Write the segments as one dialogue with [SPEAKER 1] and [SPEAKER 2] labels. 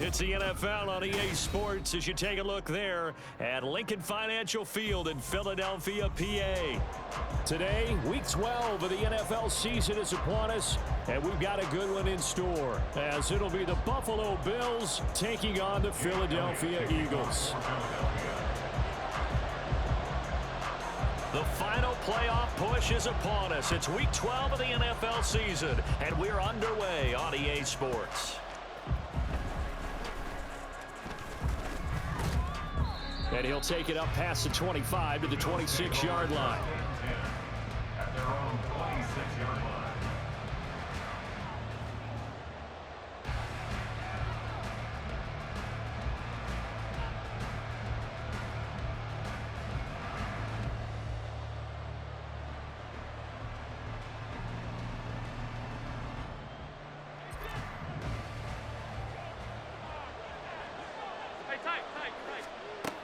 [SPEAKER 1] It's the NFL on EA Sports as you take a look there at Lincoln Financial Field in Philadelphia, PA. Today, Week 12 of the NFL season is upon us, and we've got a good one in store, as it'll be the Buffalo Bills taking on the Philadelphia Eagles. The final playoff push is upon us. It's Week 12 of the NFL season, and we're underway on EA Sports. And he'll take it up past the 25 to the 26-yard line. At their own 26-yard line.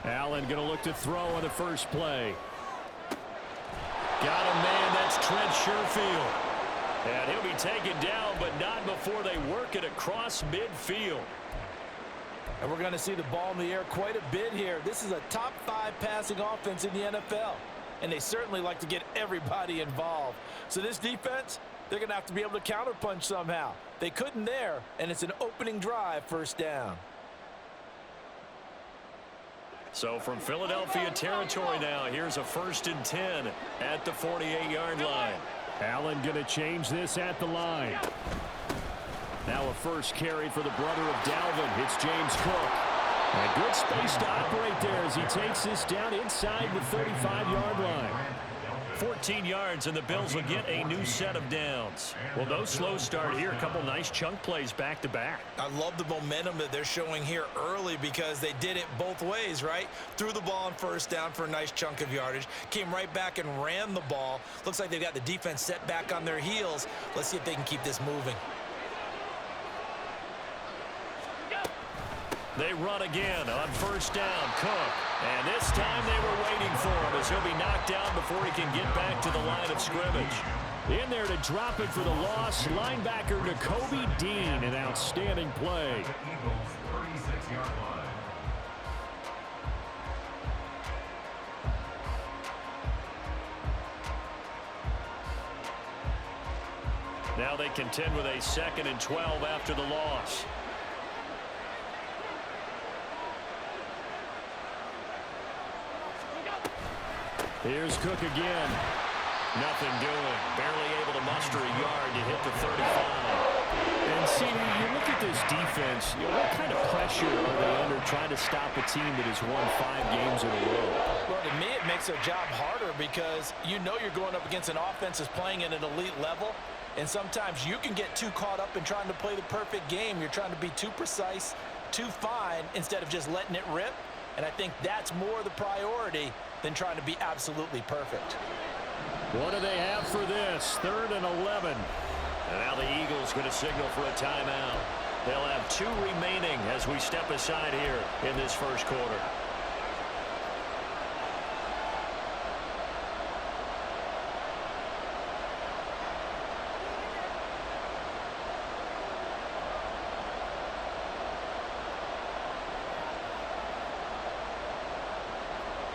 [SPEAKER 1] Allen going to look to throw on the first play. Got a man, that's Trent Sherfield. And he'll be taken down, but not before they work it across midfield.
[SPEAKER 2] And we're going to see the ball in the air quite a bit here. This is a top 5 passing offense in the NFL. And they certainly like to get everybody involved. So this defense, they're going to have to be able to counterpunch somehow. They couldn't there, and it's an opening drive, first down.
[SPEAKER 1] So from Philadelphia territory now, here's a 1st and 10 at the 48-yard line.
[SPEAKER 3] Allen going to change this at the line. Now a first carry for the brother of Dalvin. It's James Cook. And good space to operate there as he takes this down inside the 35-yard line.
[SPEAKER 1] 14 yards, and the Bills will get a new set of downs. Well, no slow start here. A couple nice chunk plays back-to-back.
[SPEAKER 2] I love the momentum that they're showing here early because they did it both ways, right? Threw the ball on first down for a nice chunk of yardage. Came right back and ran the ball. Looks like they've got the defense set back on their heels. Let's see if they can keep this moving.
[SPEAKER 1] They run again on first down. Cook. And this time they were waiting for him as he'll be knocked down before he can get back to the line of scrimmage.
[SPEAKER 3] In there to drop it for the loss, linebacker Nakobe Dean, an outstanding play.
[SPEAKER 1] Now they contend with a 2nd and 12 after the loss.
[SPEAKER 3] Here's Cook again.
[SPEAKER 1] Nothing doing. Barely able to muster a yard to hit the 35.
[SPEAKER 3] And see, you look at this defense, what kind of pressure are they under trying to stop a team that has won 5 games in a row?
[SPEAKER 2] Well, to me, it makes their job harder because you know you're going up against an offense that's playing at an elite level. And sometimes you can get too caught up in trying to play the perfect game. You're trying to be too precise, too fine, instead of just letting it rip. And I think that's more the priority than trying to be absolutely perfect.
[SPEAKER 3] What do they have for this? 3rd and 11.
[SPEAKER 1] And now the Eagles going to signal for a timeout. They'll have 2 remaining as we step aside here in this first quarter.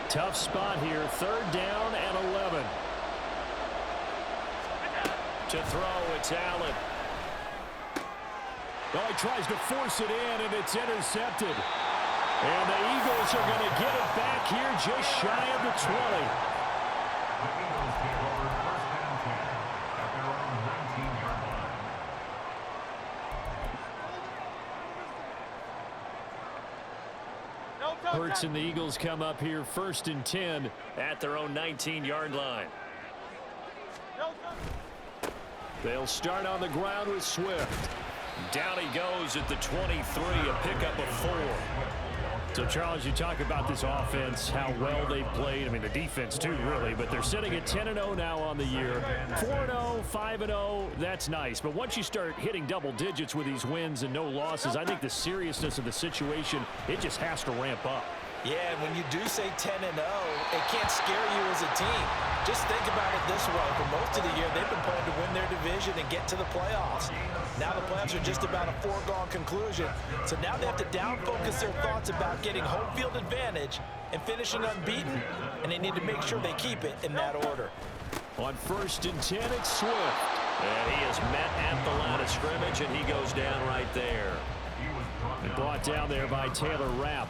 [SPEAKER 3] Tough spot here, 3rd down and 11.
[SPEAKER 1] To throw, it's Allen.
[SPEAKER 3] Well, he tries to force it in, and it's intercepted. And the Eagles are going to get it back here just shy of the 20.
[SPEAKER 4] The Eagles get over 1st and 10 at their own 19-yard line.
[SPEAKER 3] Hurts and the Eagles come up here 1st and 10
[SPEAKER 1] at their own 19-yard line.
[SPEAKER 3] They'll start on the ground with Swift.
[SPEAKER 1] Down he goes at the 23, a pickup of 4.
[SPEAKER 3] So, Charles, you talk about this offense, how well they've played. I mean, the defense, too, really. But they're sitting at 10-0 now on the year. 4-0, 5-0, that's nice. But once you start hitting double digits with these wins and no losses, I think the seriousness of the situation, it just has to ramp up.
[SPEAKER 2] Yeah, and when you do say 10-0, it can't scare you as a team. Just think about it this way. For most of the year, they've been playing to win their division and get to the playoffs. Now the playoffs are just about a foregone conclusion. So now they have to down-focus their thoughts about getting home field advantage and finishing unbeaten, and they need to make sure they keep it in that order.
[SPEAKER 3] On 1st and 10, it's Swift.
[SPEAKER 1] And he is met at the line of scrimmage, and he goes down right there.
[SPEAKER 3] And brought down there by Taylor Rapp.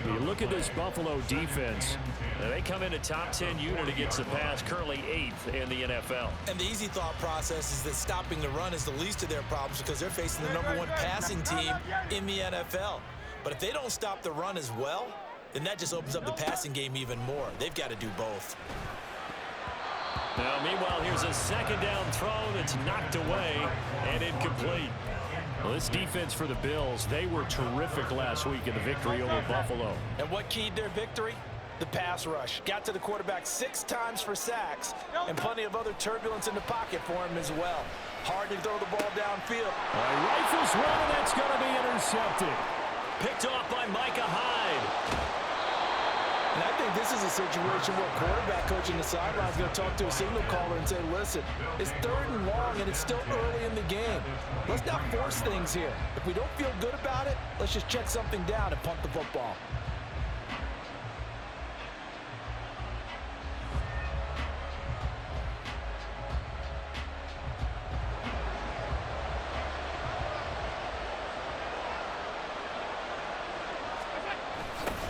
[SPEAKER 3] You look at this Buffalo defense.
[SPEAKER 1] They come in a top 10 unit against the pass, currently 8th in the NFL.
[SPEAKER 2] And the easy thought process is that stopping the run is the least of their problems because they're facing the #1 passing team in the NFL. But if they don't stop the run as well, then that just opens up the passing game even more. They've got to do both.
[SPEAKER 1] Now, meanwhile, here's a 2nd down throw that's knocked away and incomplete.
[SPEAKER 3] Well, this defense for the Bills, they were terrific last week in the victory over Buffalo.
[SPEAKER 2] And what keyed their victory? The pass rush. Got to the quarterback 6 times for sacks, and plenty of other turbulence in the pocket for him as well. Hard to throw the ball downfield.
[SPEAKER 3] Rifles one, and that's going to be intercepted.
[SPEAKER 1] Picked off by Micah Hyde.
[SPEAKER 2] And I think this is a situation where quarterback coach in the sideline is going to talk to a signal caller and say, listen, it's 3rd and long and it's still early in the game. Let's not force things here. If we don't feel good about it, let's just check something down and punt the football.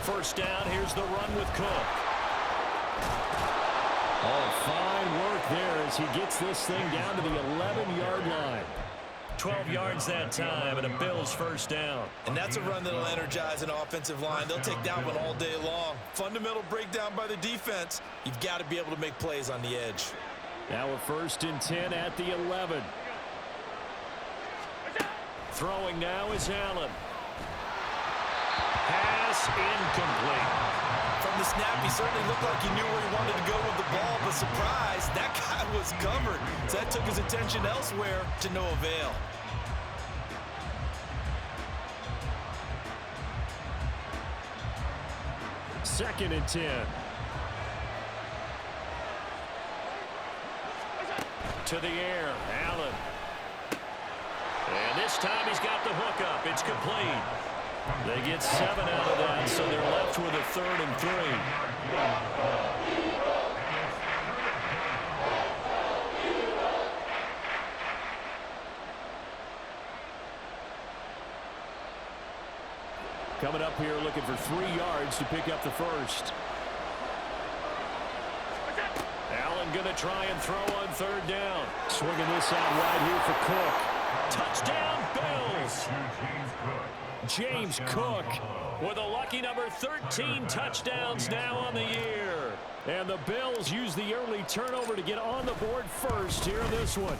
[SPEAKER 1] First down, here's the run with Cook.
[SPEAKER 3] Oh, fine work there as he gets this thing down to the 11-yard line.
[SPEAKER 1] 12 yards that time, and a Bills first down.
[SPEAKER 2] And that's a run that'll energize an offensive line. They'll take that one all day long. Fundamental breakdown by the defense. You've got to be able to make plays on the edge.
[SPEAKER 3] Now a 1st and 10 at the 11.
[SPEAKER 1] Throwing now is Allen. Pass incomplete.
[SPEAKER 2] From the snap, he certainly looked like he knew where he wanted to go with the ball, but surprise, that guy was covered. So that took his attention elsewhere to no avail.
[SPEAKER 3] Second and 10.
[SPEAKER 1] To the air, Allen. And this time he's got the hook up. It's complete. They get 7 out of that, so they're left with a 3rd and 3.
[SPEAKER 3] Coming up here looking for 3 yards to pick up the first.
[SPEAKER 1] Allen going to try and throw on 3rd down.
[SPEAKER 3] Swinging this out wide here for Cook.
[SPEAKER 1] Touchdown, Bills.
[SPEAKER 3] James Cook
[SPEAKER 1] With a lucky number 13 touchdowns now on the year.
[SPEAKER 3] And the Bills use the early turnover to get on the board first here in this one.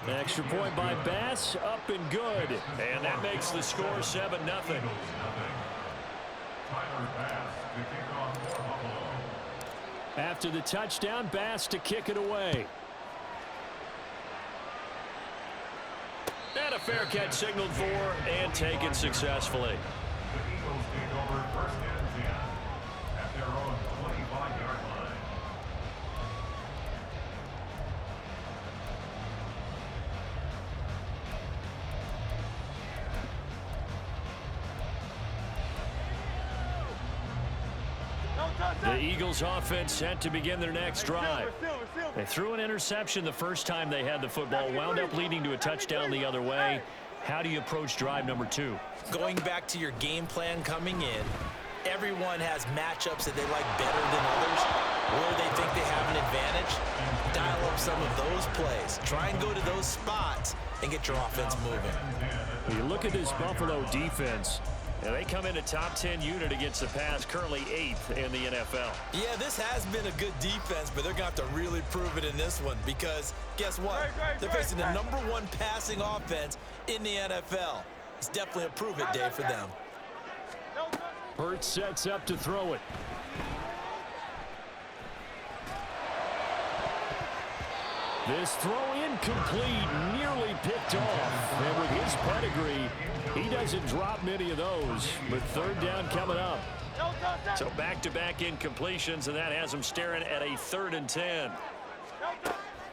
[SPEAKER 3] Extra point by Bass, up and good.
[SPEAKER 1] And that makes the score 7-0.
[SPEAKER 3] After the touchdown, Bass to kick it away.
[SPEAKER 1] And a fair catch signaled for and taken successfully.
[SPEAKER 4] The Eagles take over 1st and 10 at their own 25-yard line.
[SPEAKER 1] The Eagles offense set to begin their next drive. They threw an interception the first time they had the football, wound up leading to a touchdown the other way. How do you approach drive number 2?
[SPEAKER 2] Going back to your game plan coming in, everyone has matchups that they like better than others, where they think they have an advantage. Dial up some of those plays. Try and go to those spots and get your offense moving.
[SPEAKER 3] When you look at this Buffalo defense,
[SPEAKER 1] and they come in a top 10 unit against the pass, currently 8th in the NFL.
[SPEAKER 2] Yeah, this has been a good defense, but they're going to have to really prove it in this one because guess what? They're facing the number 1 passing offense in the NFL. It's definitely a prove-it day for them.
[SPEAKER 3] Hurts sets up to throw it. This throw incomplete, nearly picked off. And with his pedigree, he doesn't drop many of those. But third down coming up.
[SPEAKER 1] So back-to-back incompletions, and that has him staring at a 3rd and 10.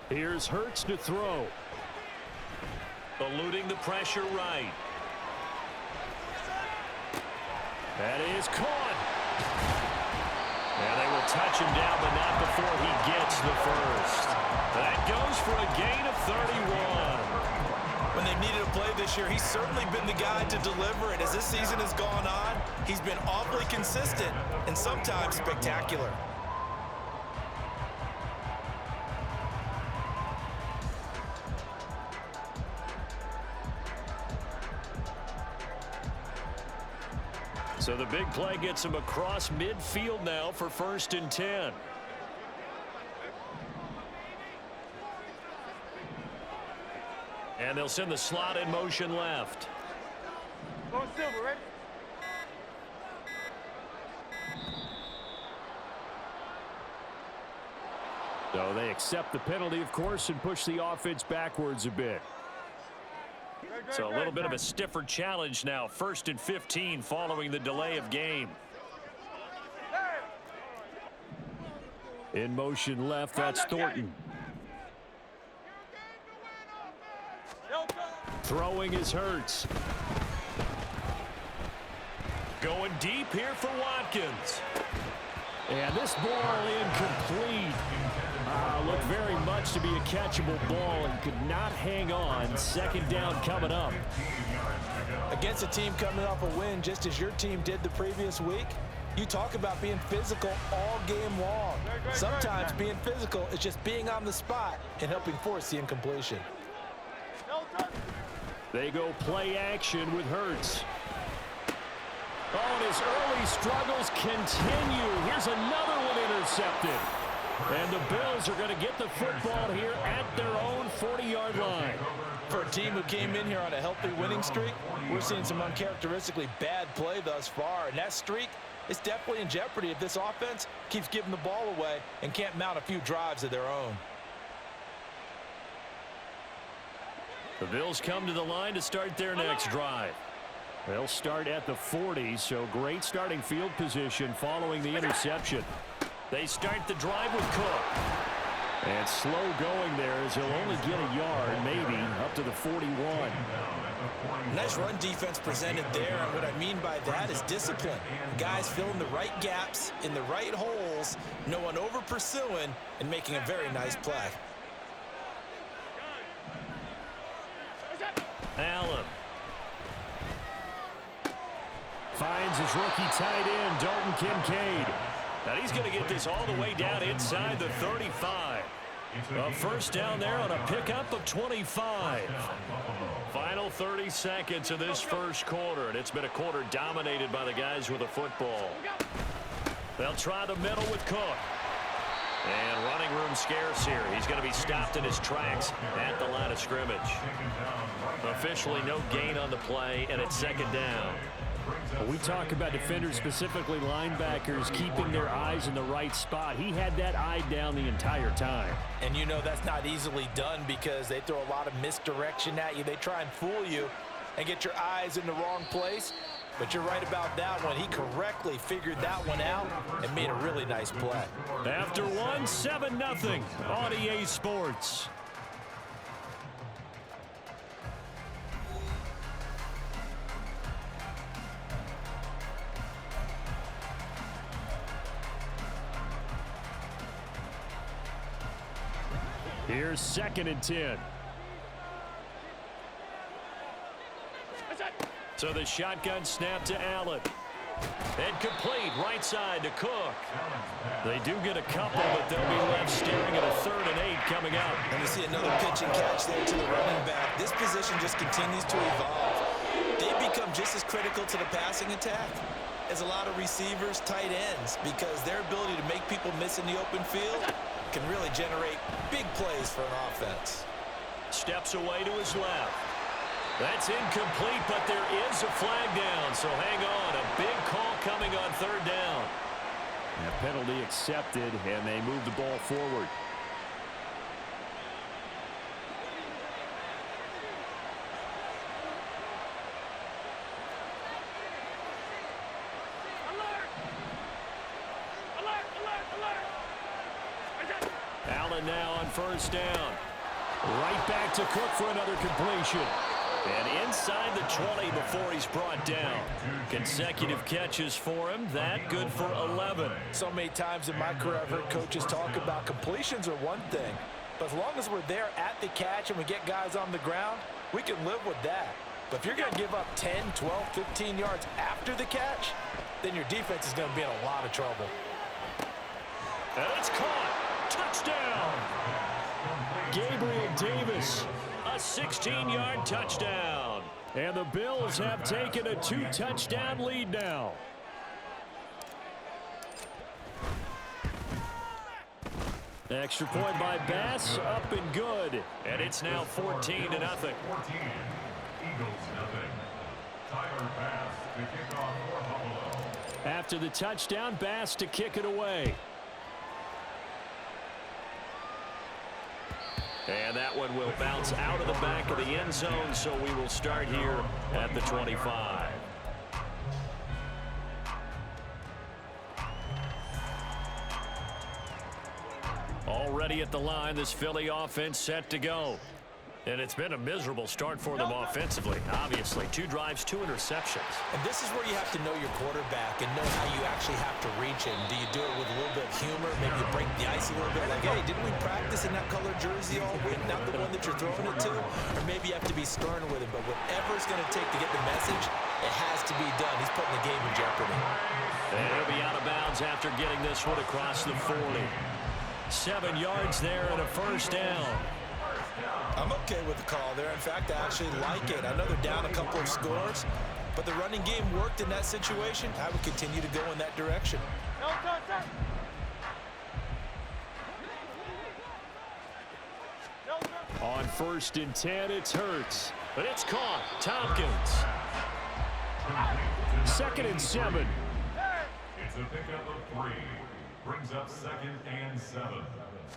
[SPEAKER 3] Here's Hurts to throw.
[SPEAKER 1] Eluding the pressure right.
[SPEAKER 3] That is caught.
[SPEAKER 1] And they will touch him down, but not before he gets the first. That goes for a gain of 31.
[SPEAKER 2] When they needed a play this year, he's certainly been the guy to deliver it. As this season has gone on, he's been awfully consistent and sometimes spectacular.
[SPEAKER 1] So the big play gets him across midfield now for 1st and 10. And they'll send the slot in motion left.
[SPEAKER 5] Going silver, ready?
[SPEAKER 3] So they accept the penalty, of course, and push the offense backwards a bit.
[SPEAKER 1] So a little bit of a stiffer challenge now. 1st and 15 following the delay of game.
[SPEAKER 3] In motion left, that's Thornton. Throwing is Hurts.
[SPEAKER 1] Going deep here for Watkins.
[SPEAKER 3] And this ball incomplete. Looked very much to be a catchable ball and could not hang on. 2nd down coming up.
[SPEAKER 2] Against a team coming off a win just as your team did the previous week, you talk about being physical all game long. Sometimes being physical is just being on the spot and helping force the incompletion.
[SPEAKER 3] They go play action with Hurts. Oh, and his early struggles continue. Here's another one intercepted. And the Bills are going to get the football here at their own 40-yard line.
[SPEAKER 2] For a team who came in here on a healthy winning streak, we're seeing some uncharacteristically bad play thus far. And that streak is definitely in jeopardy if this offense keeps giving the ball away and can't mount a few drives of their own.
[SPEAKER 1] The Bills come to the line to start their next drive.
[SPEAKER 3] They'll start at the 40, so great starting field position following the interception.
[SPEAKER 1] They start the drive with Cook.
[SPEAKER 3] And slow going there as he'll only get a yard, maybe, up to the 41.
[SPEAKER 2] Nice run defense presented there, and what I mean by that is discipline. Guys filling the right gaps in the right holes, no one over pursuing, and making a very nice play.
[SPEAKER 1] Allen.
[SPEAKER 3] Finds his rookie tight end, Dalton Kincaid.
[SPEAKER 1] Now he's going to get this all the way down inside the 35. A 1st down there on a pickup of 25. Final 30 seconds of this 1st quarter, and it's been a quarter dominated by the guys with the football. They'll try the middle with Cook. And running room scarce here. He's going to be stopped in his tracks at the line of scrimmage. Officially no gain on the play, and it's 2nd down.
[SPEAKER 3] We talk about defenders, specifically linebackers, keeping their eyes in the right spot. He had that eye down the entire time.
[SPEAKER 2] And you know that's not easily done because they throw a lot of misdirection at you. They try and fool you and get your eyes in the wrong place. But you're right about that one. He correctly figured that one out and made a really nice play.
[SPEAKER 1] After one, 7-0 on EA Sports.
[SPEAKER 3] Here's 2nd and 10.
[SPEAKER 1] So the shotgun snap to Allen. And complete right side to Cook. They do get a couple, but they'll be left staring at a 3rd and 8 coming up.
[SPEAKER 2] And we see another pitch and catch there to the running back. This position just continues to evolve. They become just as critical to the passing attack as a lot of receivers, tight ends, because their ability to make people miss in the open field can really generate big plays for an offense.
[SPEAKER 1] Steps away to his left. That's incomplete, but there is a flag down, so hang on. A big call coming on 3rd down.
[SPEAKER 3] A penalty accepted, and they move the ball forward.
[SPEAKER 1] first down.
[SPEAKER 3] Right back to Cook for another completion.
[SPEAKER 1] And inside the 20 before he's brought down. Consecutive catches for him. That good for 11.
[SPEAKER 2] So many times in my career I've heard coaches talk about completions are one thing. But as long as we're there at the catch and we get guys on the ground, we can live with that. But if you're going to give up 10, 12, 15 yards after the catch, then your defense is going to be in a lot of trouble.
[SPEAKER 1] And it's caught. Touchdown.
[SPEAKER 3] Gabriel Davis.
[SPEAKER 1] A 16-yard touchdown.
[SPEAKER 3] And the Bills have taken a 2-touchdown lead now. Extra point by Bass, up and good.
[SPEAKER 1] And it's now 14-0.
[SPEAKER 4] 14. Eagles nothing. Tyler Bass to kick off for Buffalo.
[SPEAKER 3] After the touchdown, Bass to kick it away.
[SPEAKER 1] And that one will bounce out of the back of the end zone, so we will start here at the 25. Already at the line, this Philly offense set to go. And it's been a miserable start for them offensively, obviously. 2 drives, 2 interceptions.
[SPEAKER 2] And this is where you have to know your quarterback and know how you actually have to reach him. Do you do it with a little bit of humor? Maybe you break the ice a little bit like, hey, didn't we practice in that colored jersey all week, not the one that you're throwing it to? Or maybe you have to be stern with him. But whatever it's going to take to get the message, it has to be done. He's putting the game in jeopardy.
[SPEAKER 1] And he'll be out of bounds after getting this one across the 40. 7 yards there and a first down.
[SPEAKER 2] I'm okay with the call there. In fact, I actually like it. I know they're down a couple of scores, but the running game worked in that situation. I would continue to go in that direction.
[SPEAKER 3] On 1st and 10, it's Hurts.
[SPEAKER 1] But it's caught. Tompkins.
[SPEAKER 3] 2nd and 7.
[SPEAKER 4] It's a pickup of 3. Brings up 2nd and 7.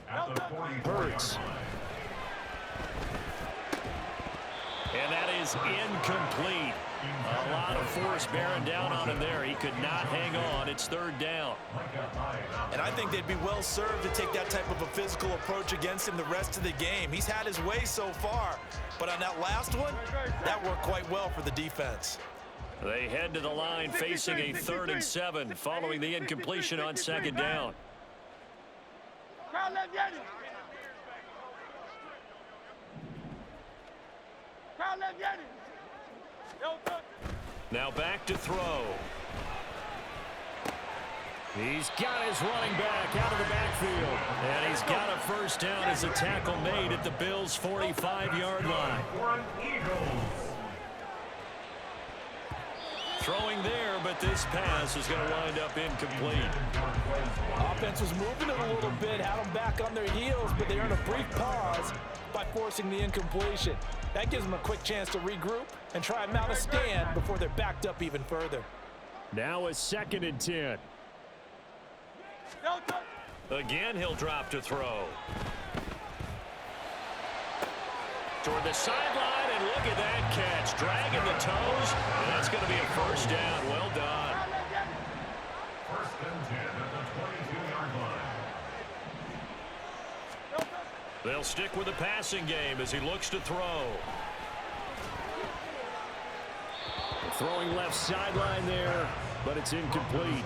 [SPEAKER 4] At the 44
[SPEAKER 3] Hurts.
[SPEAKER 1] And that is incomplete. A lot of force bearing down on him there. He could not hang on. It's 3rd down.
[SPEAKER 2] And I think they'd be well served to take that type of a physical approach against him the rest of the game. He's had his way so far, but on that last one, that worked quite well for the defense.
[SPEAKER 1] They head to the line facing a 3rd and 7 following the incompletion on 2nd down. Now back to throw.
[SPEAKER 3] He's got his running back out of the backfield.
[SPEAKER 1] And he's got a first down as a tackle made at the Bills' 45-yard line. Throwing there, but this pass is going to wind up incomplete.
[SPEAKER 2] Offense was moving it a little bit, had them back on their heels, but they earned a brief pause by forcing the incompletion. That gives them a quick chance to regroup and try and mount a stand before they're backed up even further.
[SPEAKER 3] Now a 2nd and 10.
[SPEAKER 1] Again, he'll drop to throw. Toward the sideline, and look at that catch. Dragging the toes, and that's going to be a first down. Well done.
[SPEAKER 4] 1st and 10 at the 22-yard line.
[SPEAKER 1] They'll stick with the passing game as he looks to throw.
[SPEAKER 3] Throwing left sideline there, but it's incomplete.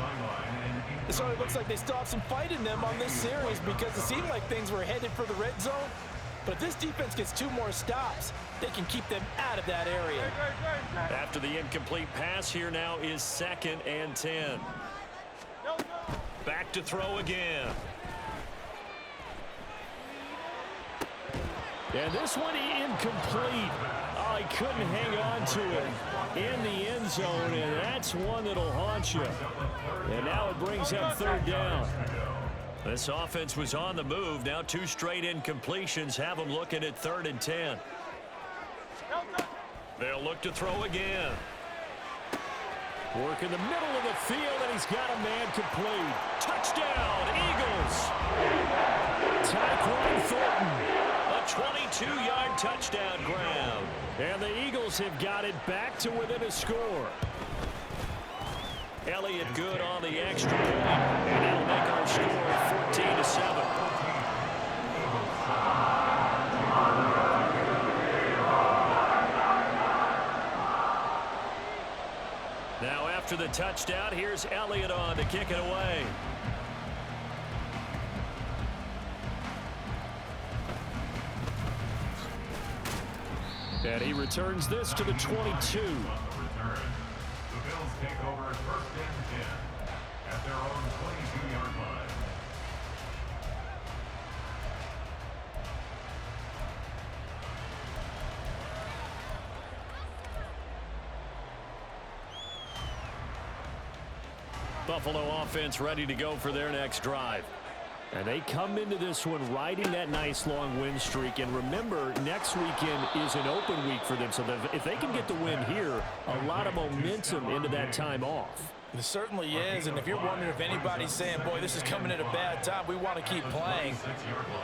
[SPEAKER 2] It sort of looks like they still have some fight in them on this series because it seemed like things were headed for the red zone. But if this defense gets 2 more stops, they can keep them out of that area.
[SPEAKER 1] After the incomplete pass, here now is 2nd and 10. Back to throw again.
[SPEAKER 3] And this one incomplete. Oh, he couldn't hang on to it in the end zone, and that's one that'll haunt you. And now it brings up 3rd down.
[SPEAKER 1] This offense was on the move. Now 2 straight incompletions have them looking at 3rd and 10. They'll look to throw again.
[SPEAKER 3] Work in the middle of the field, and he's got a man complete.
[SPEAKER 1] Touchdown, Eagles!
[SPEAKER 3] Tyquan Thornton.
[SPEAKER 1] A 22-yard touchdown grab.
[SPEAKER 3] And the Eagles have got it back to within a score.
[SPEAKER 1] Elliott good on the extra point, and that'll make our score 14-7. After the touchdown, here's Elliott on to kick it away. And he returns this to the 22.
[SPEAKER 4] The Bills take over first and 10 at their own 22-yard line.
[SPEAKER 1] Buffalo offense ready to go for their next drive.
[SPEAKER 3] And they come into this one riding that nice long win streak. And remember, next weekend is an open week for them. So if they can get the win here, a lot of momentum into that time off.
[SPEAKER 2] It certainly is, and if you're wondering if anybody's saying, boy, this is coming at a bad time, we want to keep playing,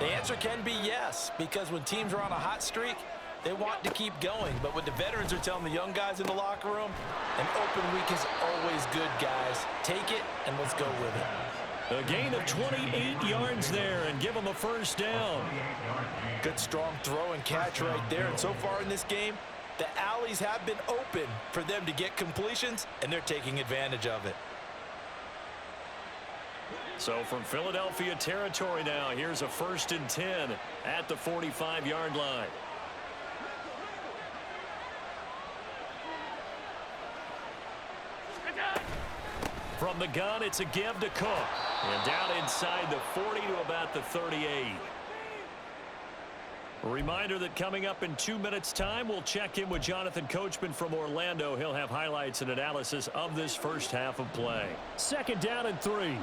[SPEAKER 2] the answer can be yes, because when teams are on a hot streak, they want to keep going. But what the veterans are telling the young guys in the locker room, an open week is always good, guys. Take it, and let's go with it.
[SPEAKER 1] A gain of 28 yards there and give them a first down.
[SPEAKER 2] Good strong throw and catch right there. And so far in this game, the alleys have been open for them to get completions, and they're taking advantage of it.
[SPEAKER 1] So from Philadelphia territory now, here's a 1st and 10 at the 45-yard line. From the gun, it's a give to Cook. And down inside the 40 to about the 38. A reminder that coming up in 2 minutes' time, we'll check in with Jonathan Coachman from Orlando. He'll have highlights and analysis of this first half of play.
[SPEAKER 3] 2nd down and 3.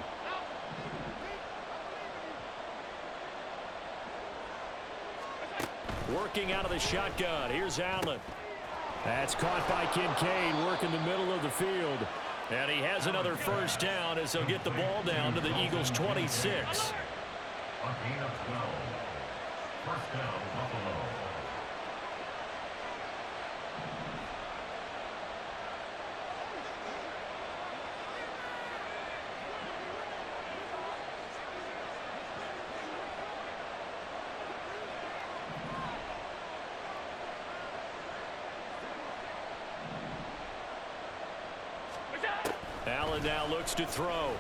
[SPEAKER 1] Working out of the shotgun. Here's Allen.
[SPEAKER 3] That's caught by Kincaid, working the middle of the field.
[SPEAKER 1] And he has another first down as they'll get the ball down to the Eagles' 26.
[SPEAKER 4] A gain of 12. First down, Buffalo.
[SPEAKER 1] Allen now looks to throw.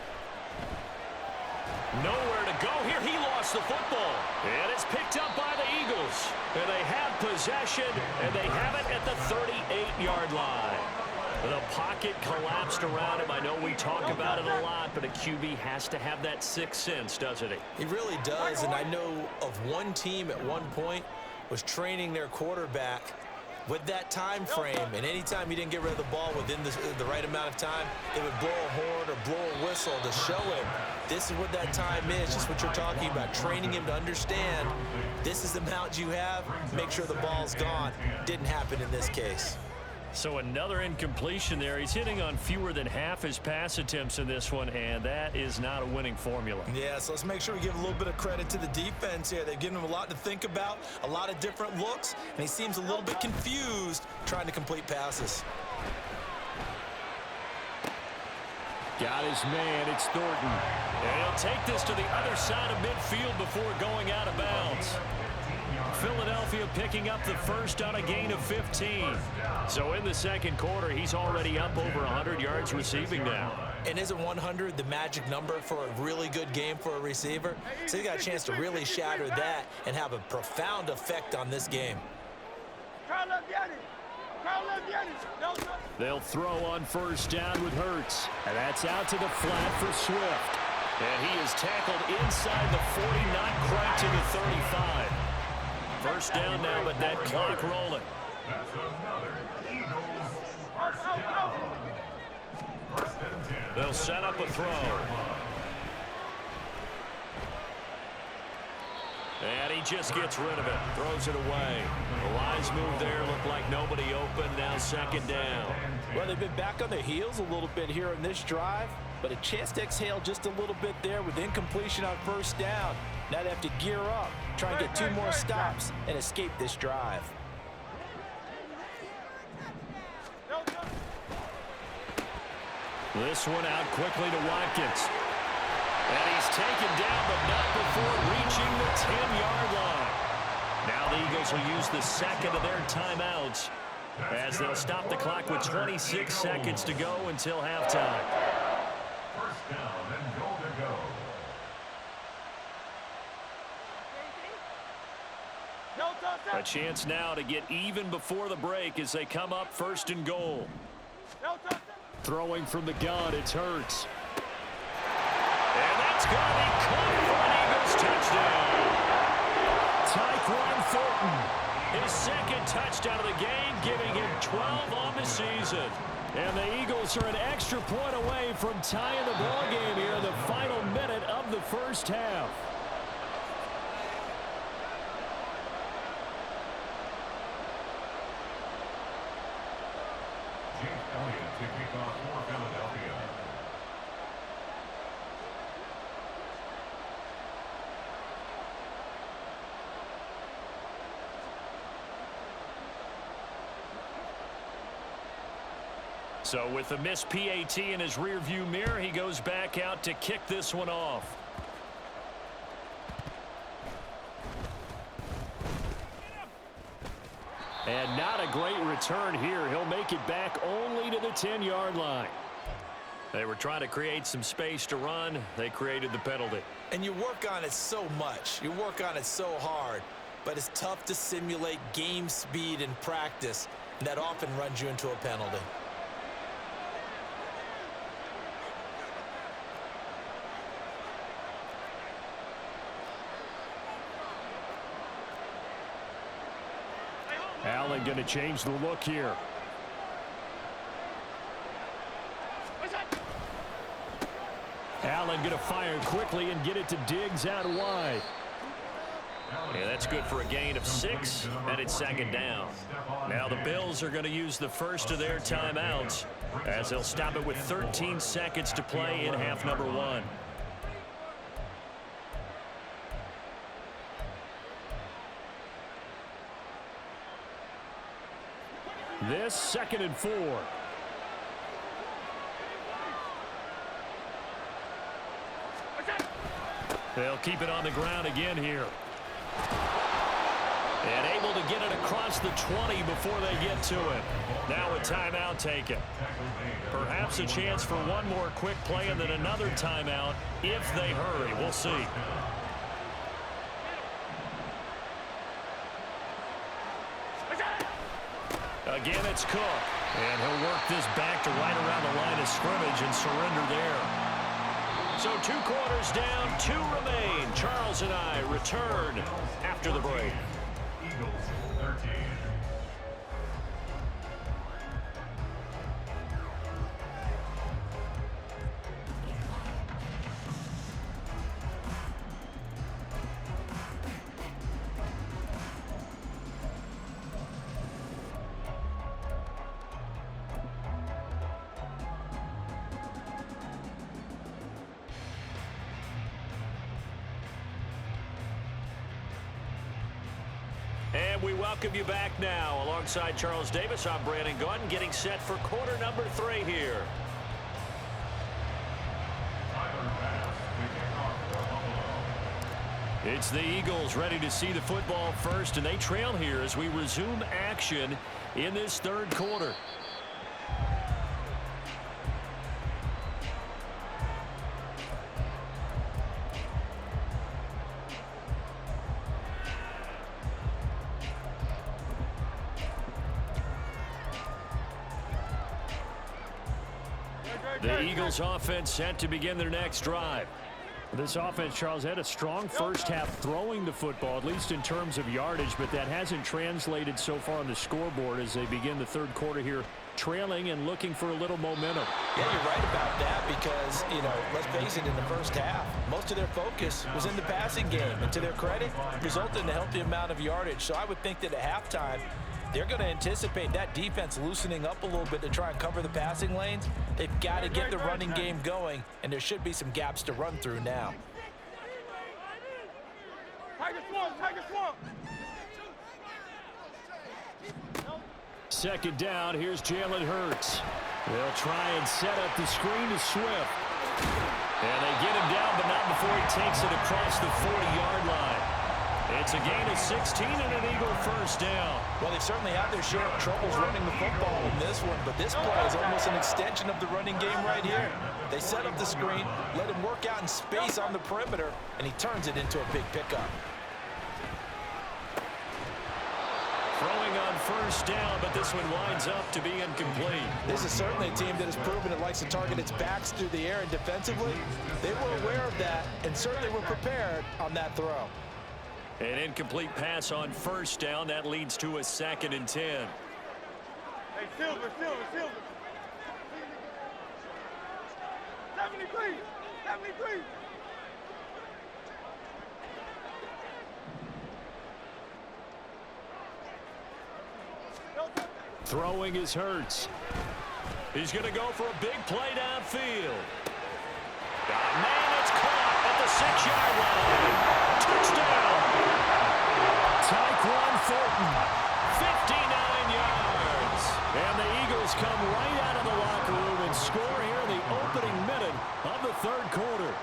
[SPEAKER 1] Nowhere to go here. He lost the football. And it's picked up by the Eagles. And they have possession, and they have it at the 38-yard line. The pocket collapsed around him. I know we talk about it a lot, but a QB has to have that sixth sense, doesn't he?
[SPEAKER 2] He really does, and I know of one team at one point was training their quarterback with that time frame, and anytime he didn't get rid of the ball within the right amount of time, they would blow a horn or blow a whistle to show him this is what that time is, just what you're talking about, training him to understand this is the amount you have, make sure the ball's gone. Didn't happen in this case.
[SPEAKER 1] So another incompletion there. He's hitting on fewer than half his pass attempts in this one, and that is not a winning formula.
[SPEAKER 2] Yeah, so let's make sure we give a little bit of credit to the defense here. They've given him a lot to think about, a lot of different looks, and he seems a little bit confused trying to complete passes.
[SPEAKER 3] Got his man. It's Thornton.
[SPEAKER 1] And he'll take this to the other side of midfield before going out of bounds. Philadelphia picking up the first on a gain of 15. So in the second quarter, he's already up over 100 yards receiving now.
[SPEAKER 2] And isn't 100 the magic number for a really good game for a receiver? So he got a chance to really shatter that and have a profound effect on this game.
[SPEAKER 3] They'll throw on first down with Hurts. And that's out to the flat for Swift.
[SPEAKER 1] And he is tackled inside the 40, not quite to the 35. First down now, but that clock rolling.
[SPEAKER 4] That's another Eagles first down. First and 10.
[SPEAKER 1] They'll set up a throw. And he just gets rid of it. Throws it away. The wise move there. Looked like nobody open. Now second down.
[SPEAKER 2] Well, they've been back on their heels a little bit here in this drive, but a chance to exhale just a little bit there with incompletion on first down. Now they have to gear up, try and get 2 more stops and escape this drive.
[SPEAKER 1] This one out quickly to Watkins. And he's taken down, but not before reaching the 10-yard line. Now the Eagles will use the second of their timeouts as they'll stop the clock with 26 seconds to go until halftime.
[SPEAKER 4] First down and goal to go.
[SPEAKER 1] A chance now to get even before the break as they come up first and goal.
[SPEAKER 3] Throwing from the gun, it's Hurts.
[SPEAKER 1] And that's going to be caught for an Eagles touchdown.
[SPEAKER 3] Tyquan Thornton.
[SPEAKER 1] His second touchdown of the game, giving him 12 on the season.
[SPEAKER 3] And the Eagles are an extra point away from tying the ball game here in the final minute of the first half.
[SPEAKER 4] To kick off for Philadelphia.
[SPEAKER 1] So with the missed PAT in his rearview mirror, he goes back out to kick this one off.
[SPEAKER 3] And not a great return here. He'll make it back only to the 10-yard line.
[SPEAKER 1] They were trying to create some space to run. They created the penalty.
[SPEAKER 2] And you work on it so much. You work on it so hard. But it's tough to simulate game speed in practice. And that often runs you into a penalty.
[SPEAKER 3] Allen going to change the look here. Allen going to fire quickly and get it to Diggs out wide.
[SPEAKER 1] Yeah, that's good for a gain of 6, and it's second down. Now the Bills are going to use the first of their timeouts as they'll stop it with 13 seconds to play in half number 1.
[SPEAKER 3] This 2nd and 4.
[SPEAKER 1] They'll keep it on the ground again here. And able to get it across the 20 before they get to it. Now a timeout taken. Perhaps a chance for one more quick play and then another timeout if they hurry. We'll see. Again, it's Cook. And he'll work this back to right around the line of scrimmage and surrender there. So 2 quarters down, 2 remain. Charles and I return after the break.
[SPEAKER 4] Eagles 13.
[SPEAKER 1] And we welcome you back now. Alongside Charles Davis, I'm Brandon Gunn, getting set for quarter number 3 here. It's the Eagles ready to see the football first, and they trail here as we resume action in this 3rd quarter. The Eagles offense set to begin their next drive.
[SPEAKER 3] This offense, Charles, had a strong first half throwing the football, at least in terms of yardage, but that hasn't translated so far on the scoreboard as they begin the 3rd quarter here, trailing and looking for a little momentum.
[SPEAKER 2] Yeah, you're right about that because, let's face it, in the first half, most of their focus was in the passing game. And to their credit, resulted in a healthy amount of yardage. So I would think that at halftime, they're going to anticipate that defense loosening up a little bit to try and cover the passing lanes. They've got to get the running game going, and there should be some gaps to run through now.
[SPEAKER 3] Second down, here's Jalen Hurts. They'll try and set up the screen to Swift.
[SPEAKER 1] And they get him down, but not before he takes it across the 40-yard line. It's a gain of 16 and an Eagle first down.
[SPEAKER 2] Well, they've certainly had their share of troubles running the football in this one, but this play is almost an extension of the running game right here. They set up the screen, let him work out in space on the perimeter, and he turns it into a big pickup.
[SPEAKER 1] Throwing on first down, but this one winds up to be incomplete.
[SPEAKER 2] This is certainly a team that has proven it likes to target its backs through the air, and defensively, they were aware of that and certainly were prepared on that throw.
[SPEAKER 1] An incomplete pass on first down. That leads to a 2nd and 10.
[SPEAKER 5] Hey, Silver. 73.
[SPEAKER 1] Throwing is Hurts. He's going to go for a big play downfield. Man, it's caught at the 6-yard line. Touchdown. Tyquan Thornton, 59 yards. And the Eagles come right out of the locker room and score here in the opening minute of the 3rd quarter.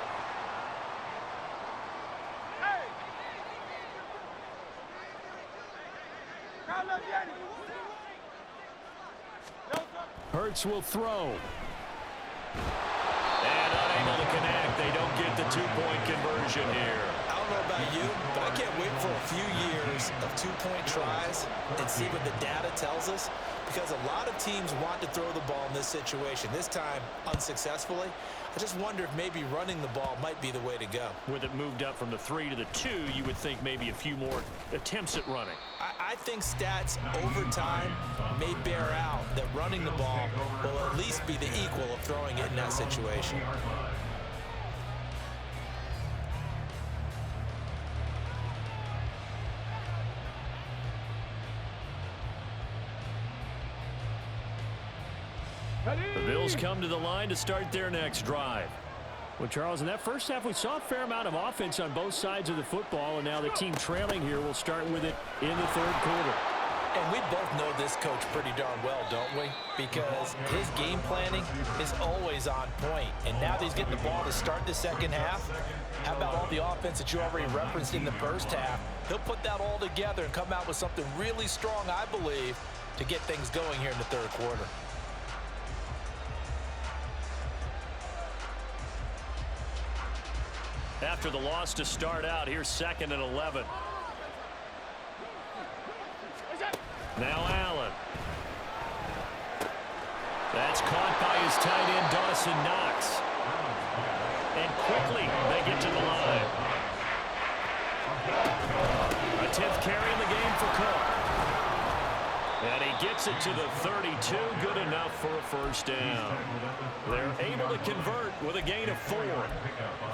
[SPEAKER 5] Hey! Call up Yanni.
[SPEAKER 1] Hurts will throw. And unable to connect. They don't get the 2-point conversion here.
[SPEAKER 2] I don't know about you, but I can't wait for a few years of 2-point tries and see what the data tells us, because a lot of teams want to throw the ball in this situation. This time, unsuccessfully. I just wonder if maybe running the ball might be the way to go.
[SPEAKER 1] With it moved up from the 3 to the 2, you would think maybe a few more attempts at running.
[SPEAKER 2] I think stats over time may bear out that running the ball will at least be the equal of throwing it in that situation.
[SPEAKER 1] The Bills come to the line to start their next drive. Well, Charles, in that first half, we saw a fair amount of offense on both sides of the football, and now the team trailing here will start with it in the 3rd quarter.
[SPEAKER 2] And we both know this coach pretty darn well, don't we? Because his game planning is always on point. And now that he's getting the ball to start the 2nd half, how about all the offense that you already referenced in the first half? He'll put that all together and come out with something really strong, I believe, to get things going here in the 3rd quarter.
[SPEAKER 1] After the loss to start out, here's 2nd and 11. Now Allen. That's caught by his tight end, Dawson Knox. And quickly, they get to the line. A 10th carry in the game for Cook. And he gets it to the 32, good enough for a first down. They're able to convert with a gain of 4.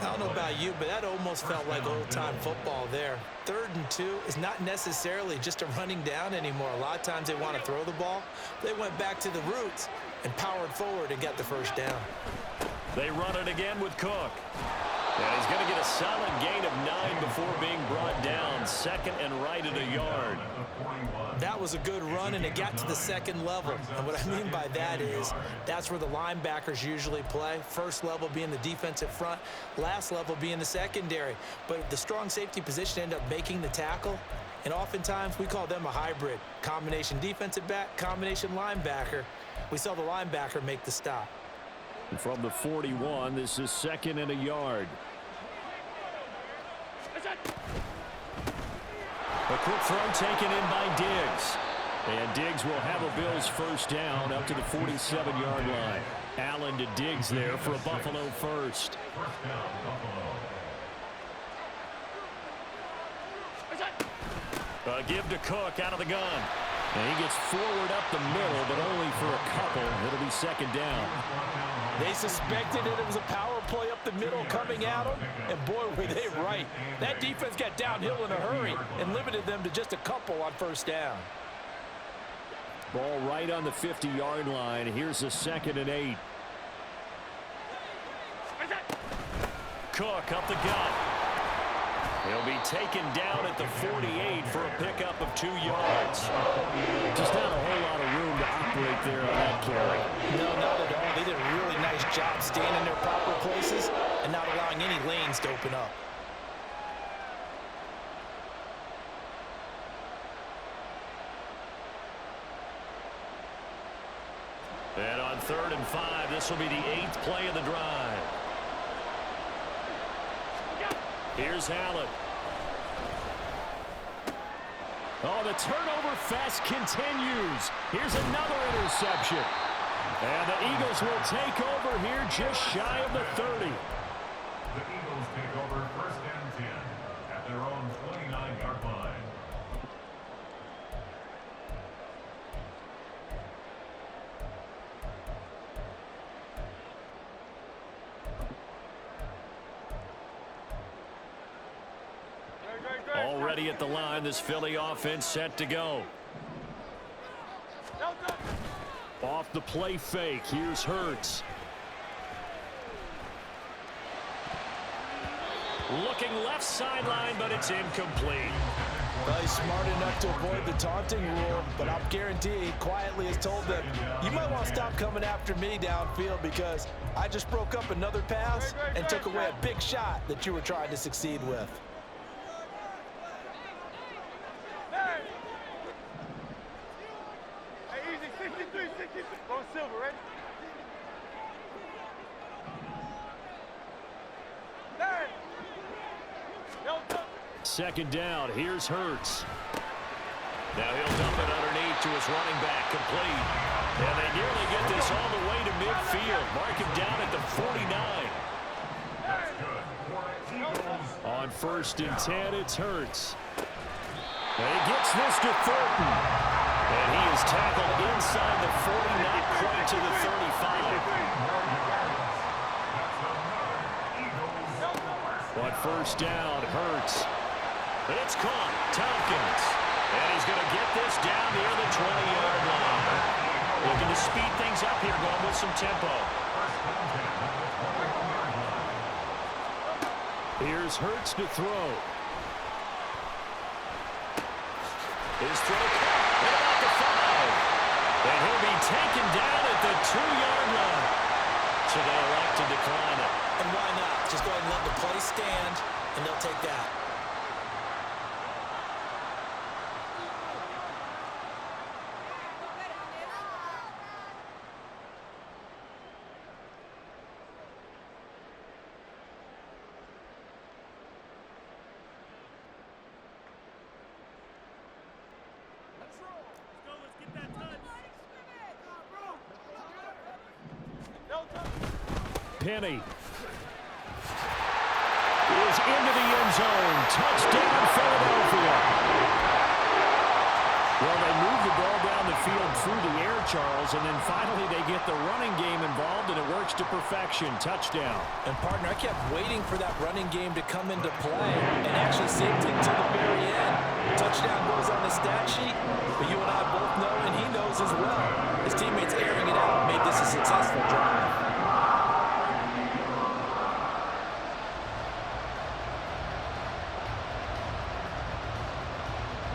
[SPEAKER 2] I don't know about you, but that almost felt like old-time football there. 3rd and 2 is not necessarily just a running down anymore. A lot of times they want to throw the ball. They went back to the roots and powered forward and got the first down.
[SPEAKER 1] They run it again with Cook. And he's going to get a solid gain of 9 before being brought down. 2nd and right at a yard.
[SPEAKER 2] That was a good run, and it got to the 2nd level. And what I mean by that is that's where the linebackers usually play. First level being the defensive front, last level being the secondary. But the strong safety position ended up making the tackle, and oftentimes we call them a hybrid. Combination defensive back, combination linebacker. We saw the linebacker make the stop.
[SPEAKER 1] And from the 41, this is 2nd and a yard. A quick throw taken in by Diggs. And Diggs will have a Bills first down up to the 47-yard line. Allen to Diggs there for a Buffalo first. A give to Cook out of the gun. And he gets forward up the middle, but only for a couple. It'll be 2nd down.
[SPEAKER 2] They suspected it was a power play up the middle coming at them, and boy, were they right. That defense got downhill in a hurry and limited them to just a couple on first down.
[SPEAKER 1] Ball right on the 50-yard line. Here's a 2nd and 8. Cook up the gut. He'll be taken down at the 48 for a pickup of 2 yards. Just not a whole lot of room to operate there on that carry.
[SPEAKER 2] No, not at all. They did a really nice job staying in their proper places and not allowing any lanes to open up.
[SPEAKER 1] And on 3rd and 5, this will be the 8th play of the drive. Here's Allen. Oh, the turnover fest continues. Here's another interception. And the Eagles will take over here just shy of the 30.
[SPEAKER 4] The Eagles take over 1st and 10 at their own 29-yard line.
[SPEAKER 1] Already at the line, this Philly offense set to go. Off the play fake, here's Hurts. Looking left sideline, but it's incomplete.
[SPEAKER 2] Well, he's smart enough to avoid the taunting rule, but I'll guarantee he quietly has told them, you might want to stop coming after me downfield because I just broke up another pass and took away a big shot that you were trying to succeed with.
[SPEAKER 5] Go Silver, ready?
[SPEAKER 1] Second down, here's Hurts. Now he'll dump it underneath to his running back, complete. And they nearly get this all the way to midfield. Mark him down at the 49. On 1st and 10, it's Hurts. And he gets this to Thornton. And he is tackled inside the 40, not quite to the 35. On 1st down, Hurts. It's caught. Tompkins. And he's going to get this down near the 20-yard line. Looking to speed things up here, going with some tempo. Here's Hurts to throw. His throw caught at about the 5. And he'll be taken down at the 2-yard line. So they elect to decline it.
[SPEAKER 2] And why not? Just go ahead and let the play stand, and they'll take that.
[SPEAKER 1] Penny is into the end zone. Touchdown, Philadelphia. Well, they move the ball down the field through the air, Charles, and then finally they get the running game involved, and it works to perfection. Touchdown.
[SPEAKER 2] And, partner, I kept waiting for that running game to come into play and actually saved it to the very end. Touchdown goes on the stat sheet, but you and I both know, and he knows as well. His teammates airing it out made this a successful drive.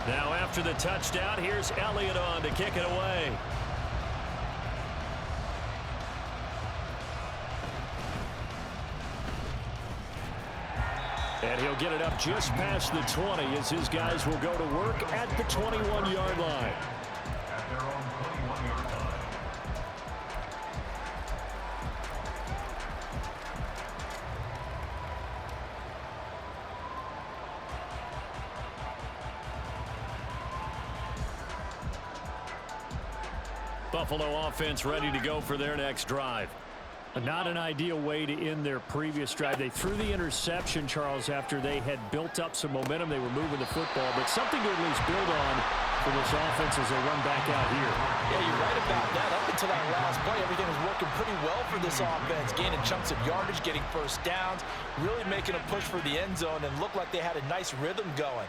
[SPEAKER 1] Now after the touchdown, here's Elliott on to kick it away. And he'll get it up just past the 20 as his guys will go to work at the 21-yard line.
[SPEAKER 4] At their own 21-yard line.
[SPEAKER 1] Buffalo offense ready to go for their next drive. Not an ideal way to end their previous drive. They threw the interception, Charles, after they had built up some momentum. They were moving the football, but something to at least build on for this offense as they run back out here.
[SPEAKER 2] Yeah, you're right about that. Up until that last play, everything was working pretty well for this offense, gaining chunks of yardage, getting first downs, really making a push for the end zone, and looked like they had a nice rhythm going.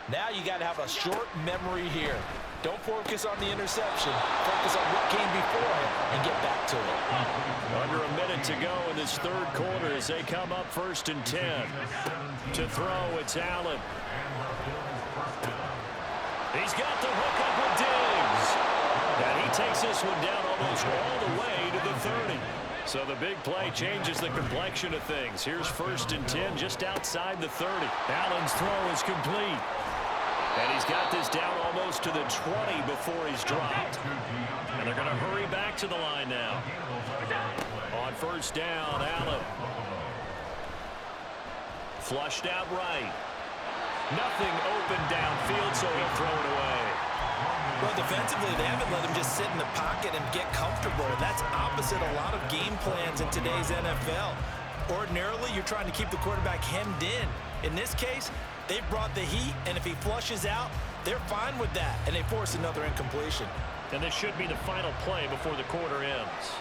[SPEAKER 2] Now you got to have a short memory here. Don't focus on the interception. Focus on what came before it and get back to it.
[SPEAKER 1] Under a minute to go in this third quarter as they come up 1st and 10. To throw, it's Allen. He's got the hook up with Diggs. And he takes this one down almost all the way to the 30. So the big play changes the complexion of things. Here's 1st and 10 just outside the 30. Allen's throw is complete. And he's got this down almost to the 20 before he's dropped. And they're going to hurry you back to the line now. On first down, Allen. Flushed out right. Nothing open downfield, so he'll throw it away.
[SPEAKER 2] Well, defensively, they haven't let him just sit in the pocket and get comfortable. And that's opposite a lot of game plans in today's NFL. Ordinarily, you're trying to keep the quarterback hemmed in. In this case, they've brought the heat, and if he flushes out, they're fine with that, and they force another incompletion.
[SPEAKER 1] And this should be the final play before the quarter ends.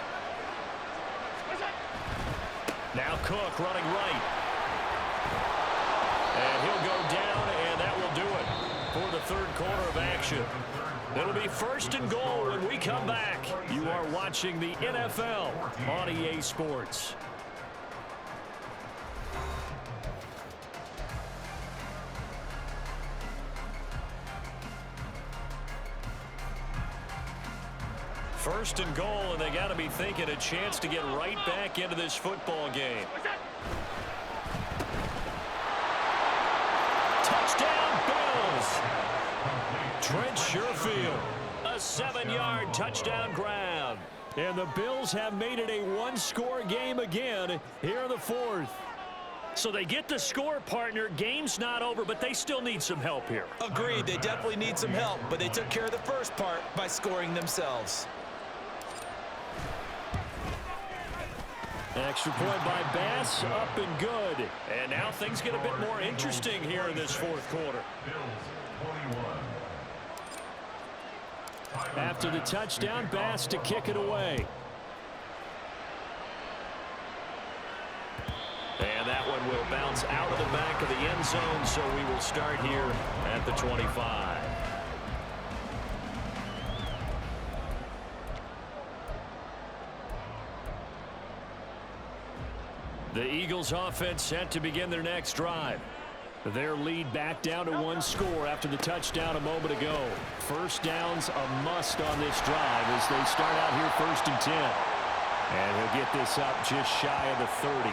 [SPEAKER 1] Now Cook running right. And he'll go down, and that will do it for the third quarter of action. It'll be first and goal when we come back. You are watching the NFL on EA Sports. First and goal, and they got to be thinking a chance to get right back into this football game. Touchdown, Bills! Trent Sherfield, a 7-yard touchdown grab. And the Bills have made it a one-score game again here in the fourth. So they get the score, partner. Game's not over, but they still need some help here.
[SPEAKER 2] Agreed, they definitely need some help, but they took care of the first part by scoring themselves.
[SPEAKER 1] Extra point by Bass, up and good. And now things get a bit more interesting here in this fourth quarter. After the touchdown, Bass to kick it away. And that one will bounce out of the back of the end zone, so we will start here at the 25. The Eagles offense set to begin their next drive. Their lead back down to one score after the touchdown a moment ago. First down's a must on this drive as they start out here first and 10. And he'll get this up just shy of the 30.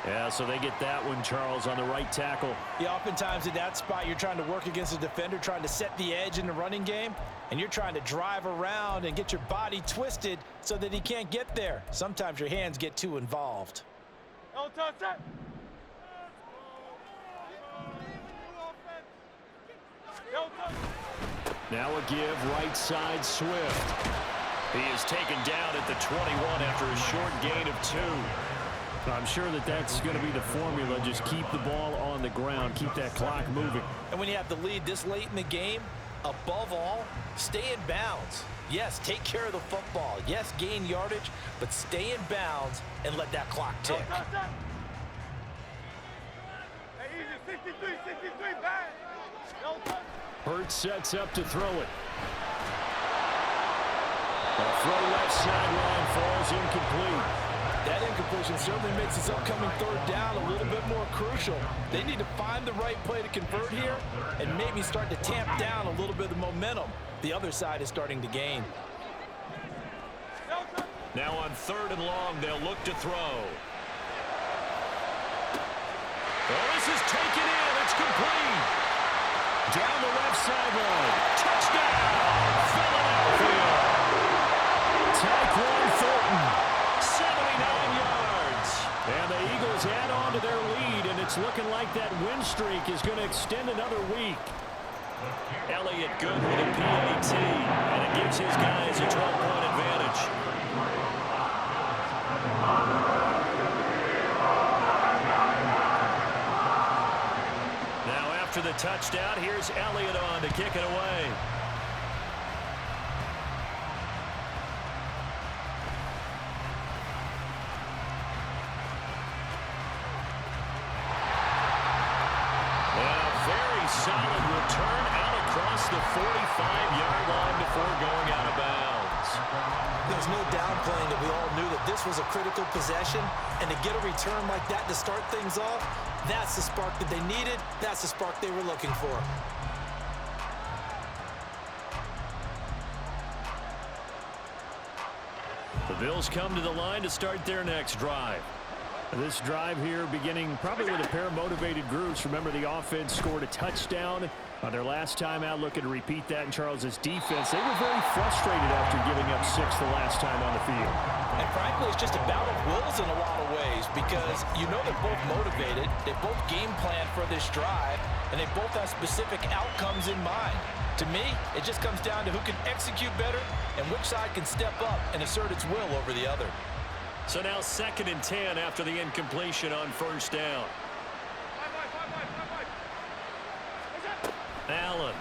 [SPEAKER 1] Yeah, so they get that one, Charles, on the right tackle.
[SPEAKER 2] Yeah, oftentimes in that spot, you're trying to work against a defender, trying to set the edge in the running game, and you're trying to drive around and get your body twisted so that he can't get there. Sometimes your hands get too involved.
[SPEAKER 1] Now a give right side Swift. He is taken down at the 21 after a short gain of 2. I'm sure that that's going to be the formula. Just keep the ball on the ground. Keep that clock moving.
[SPEAKER 2] And when you have the lead this late in the game, above all, stay in bounds. Yes, take care of the football. Yes, gain yardage, but stay in bounds and let that clock tick.
[SPEAKER 1] Hurts sets up to throw it. The throw left sideline falls incomplete.
[SPEAKER 2] That incompletion certainly makes this upcoming third down a little bit more crucial. They need to find the right play to convert here and maybe start to tamp down a little bit of the momentum. The other side is starting to gain.
[SPEAKER 1] Now on third and long, they'll look to throw. Oh, this is taken in. It's complete. Down the left sideline. Touchdown, Philadelphia. Tyquan Thornton, 79 yards. And the Eagles add on to their lead, and it's looking like that win streak is going to extend another week. Elliott good with a PAT, and it gives his guys a 12-point advantage. Now after the touchdown, here's Elliott on to kick it away. Solid return out across the 45-yard line before going out of bounds.
[SPEAKER 2] There's no downplaying that we all knew that this was a critical possession, and to get a return like that to start things off, that's the spark that they needed. That's the spark they were looking for.
[SPEAKER 1] The Bills come to the line to start their next drive. This drive here beginning probably with a pair of motivated groups. Remember, the offense scored a touchdown
[SPEAKER 3] On their last time out, looking to repeat that in Charles's defense, they were very frustrated after giving up 6 the last time on the field.
[SPEAKER 2] And frankly, it's just a battle of wills in a lot of ways because you know they're both motivated, they both game plan for this drive, and they both have specific outcomes in mind. To me, it just comes down to who can execute better and which side can step up and assert its will over the other.
[SPEAKER 1] So now 2nd and 10 after the incompletion on 1st down. Allen.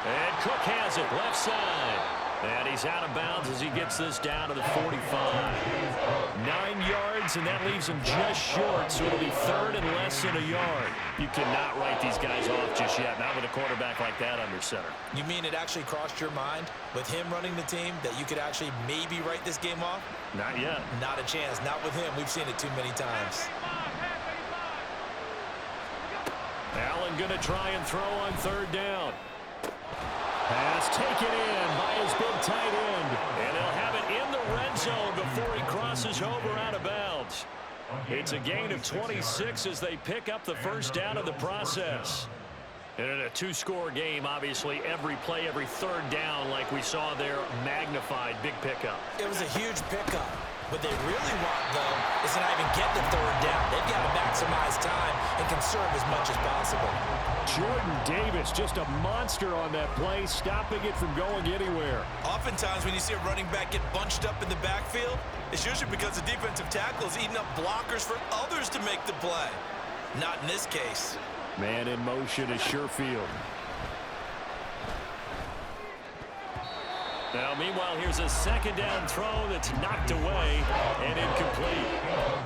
[SPEAKER 1] And Cook has it, left side. And he's out of bounds as he gets this down to the 45. 9 yards, and that leaves him just short, so it'll be 3rd and less than a yard. You cannot write these guys off just yet, not with a quarterback like that under center.
[SPEAKER 2] You mean it actually crossed your mind with him running the team that you could actually maybe write this game off?
[SPEAKER 3] Not yet.
[SPEAKER 2] Not a chance. Not with him. We've seen it too many times.
[SPEAKER 1] Allen going to try and throw on 3rd down. Pass taken in by his big tight end. And they'll have it in the red zone before he crosses over out of bounds. It's a gain of 26 as they pick up the 1st down of the process. And in a 2-score game, obviously, every play, every 3rd down, like we saw there, magnified, big pickup.
[SPEAKER 2] It was a huge pickup. What they really want, though, is to not even get the 3rd down. They've got to maximize time and conserve as much as possible.
[SPEAKER 3] Jordan Davis, just a monster on that play, stopping it from going anywhere.
[SPEAKER 2] Oftentimes, when you see a running back get bunched up in the backfield, it's usually because the defensive tackle is eating up blockers for others to make the play. Not in this case.
[SPEAKER 3] Man in motion is Sherfield.
[SPEAKER 1] Now, meanwhile, here's a 2nd down throw that's knocked away and incomplete.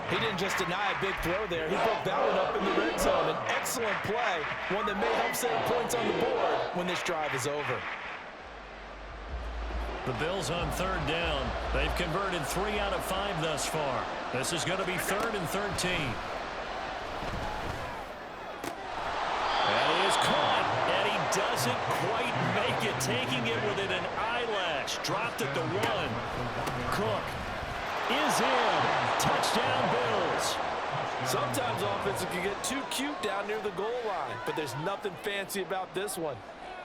[SPEAKER 2] He didn't just deny a big throw there. He broke that one up in the red zone. An excellent play, one that may help save points on the board when this drive is over.
[SPEAKER 1] The Bills on 3rd down. They've converted 3 out of 5 thus far. This is going to be 3rd and 13. That is caught, and he doesn't quite make it, taking it within an eyelash. Dropped at the 1. Cook is in. Touchdown, Bills.
[SPEAKER 2] Sometimes offenses can get too cute down near the goal line, but there's nothing fancy about this one.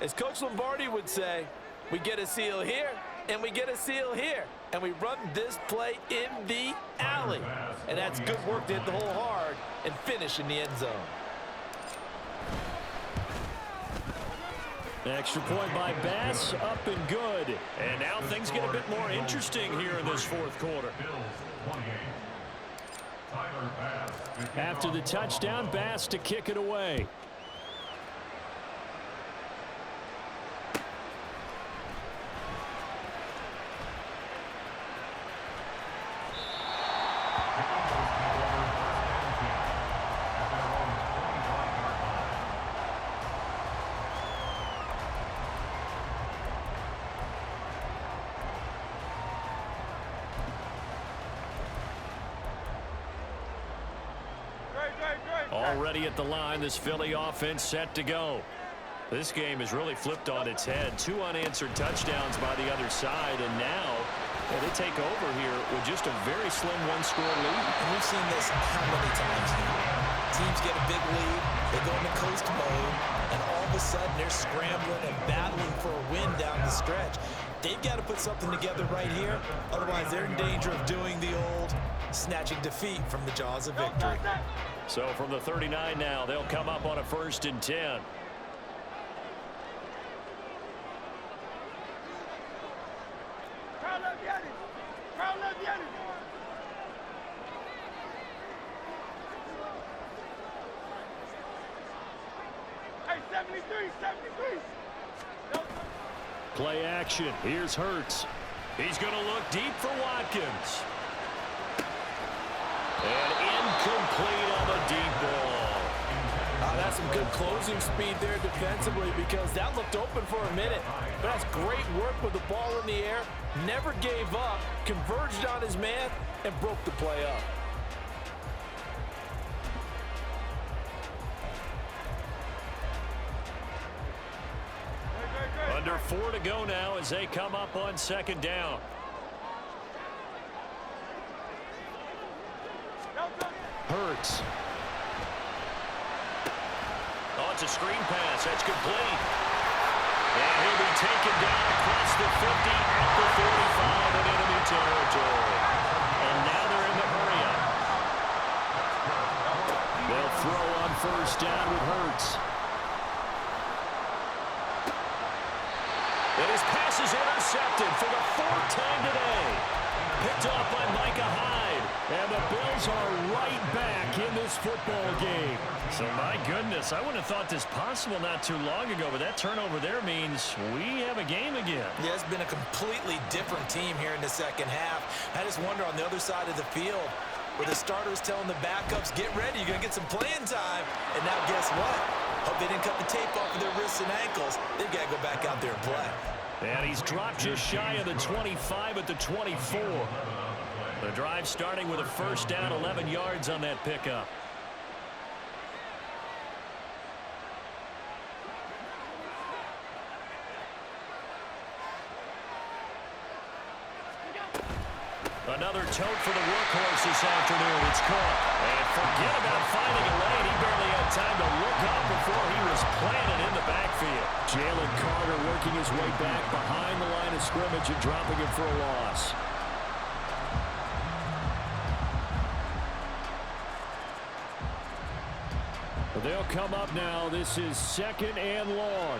[SPEAKER 2] As Coach Lombardi would say, we get a seal here, and we get a seal here, and we run this play in the alley. And that's good work to hit the hole hard and finish in the end zone.
[SPEAKER 1] Extra point by Bass, up and good. And now things get a bit more interesting here in this 4th quarter.
[SPEAKER 3] After the touchdown, Bass to kick it away.
[SPEAKER 1] Already at the line, this Philly offense set to go. This game has really flipped on its head. 2 unanswered touchdowns by the other side, and now they take over here with just a very slim 1-score lead.
[SPEAKER 2] And we've seen this how many times now? Teams get a big lead, they go into coast mode, and all of a sudden they're scrambling and battling for a win down the stretch. They've got to put something together right here, otherwise they're in danger of doing the old snatching defeat from the jaws of victory.
[SPEAKER 1] So from the 39 now, they'll come up on a 1st and 10.
[SPEAKER 5] Hey, 73.
[SPEAKER 3] Play action. Here's Hurts.
[SPEAKER 1] He's going to look deep for Watkins. And incomplete on the deep ball.
[SPEAKER 2] That's some good closing speed there defensively because that looked open for a minute. But that's great work with the ball in the air. Never gave up, converged on his man, and broke the play up.
[SPEAKER 1] Under 4 to go now as they come up on 2nd down.
[SPEAKER 3] Hurts.
[SPEAKER 1] Oh, it's a screen pass. That's complete. And he'll be taken down across the 50 at the 45 in enemy territory. And now they're in the hurry-up. They'll throw on first down with Hurts. And his pass is intercepted for the 4th time today. Picked off by Micah Hyde. And the Bills are right back in this football game. So, my goodness, I wouldn't have thought this possible not too long ago, but that turnover there means we have a game again.
[SPEAKER 2] Yeah, it's been a completely different team here in the second half. I just wonder on the other side of the field, where the starters telling the backups, get ready, you're going to get some playing time. And now guess what? Hope they didn't cut the tape off of their wrists and ankles. They've got to go back out there and play.
[SPEAKER 1] And he's dropped just shy of the 25 at the 24. The drive starting with a first down, 11 yards on that pickup. Another tote for the workhorse this afternoon. It's Cook. And forget about finding a lane. He barely had time to look up before he was planted in the backfield.
[SPEAKER 3] Jalen Carter working his way back behind the line of scrimmage and dropping it for a loss. They'll come up now. This is 2nd and long.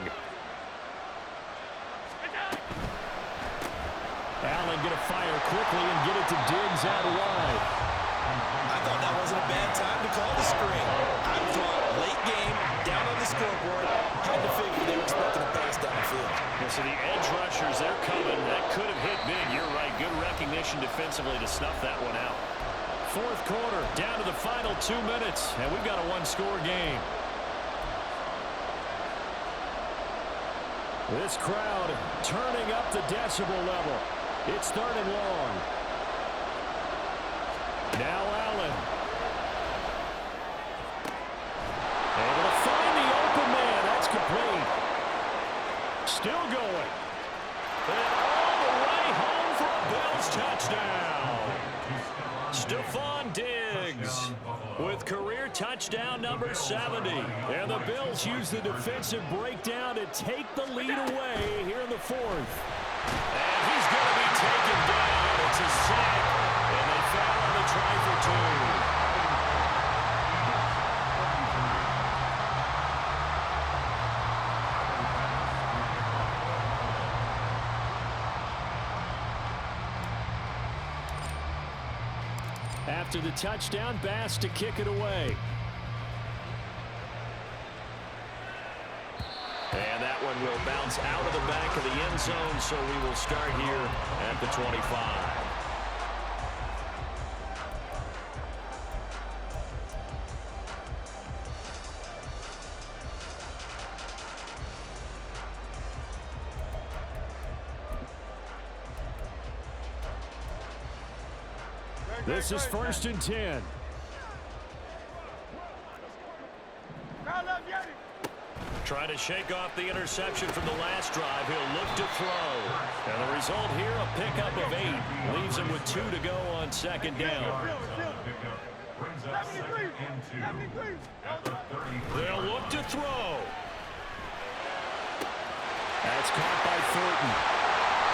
[SPEAKER 3] Allen going to fire quickly and get it to Diggs out wide.
[SPEAKER 2] I thought that wasn't a bad time to call the screen. I thought late game, down on the scoreboard, had to figure they were expecting a pass down the field.
[SPEAKER 1] Yeah, so the edge rushers, they're coming. That could have hit big. You're right. Good recognition defensively to snuff that one out.
[SPEAKER 3] 4th quarter, down to the final 2 minutes, and we've got a one-score game. This crowd turning up the decibel level. It's 3rd and long. Now Allen. Able to find the open man. That's complete. Still going. And all the way home for a Bills touchdown. Stephon Diggs with career touchdown number 70. And the Bills use the defensive breakdown to take the lead away here in the 4th.
[SPEAKER 1] And he's going to be taken down. It's a sack. And they foul on the try for 2.
[SPEAKER 3] After the touchdown, Bass to kick it away.
[SPEAKER 1] And that one will bounce out of the back of the end zone, so we will start here at the 25.
[SPEAKER 3] This is 1st and 10.
[SPEAKER 1] Trying to shake off the interception from the last drive. He'll look to throw. And the result here, a pickup of 8. Leaves him with 2 to go on 2nd down. They'll look to throw.
[SPEAKER 3] That's caught by Thornton.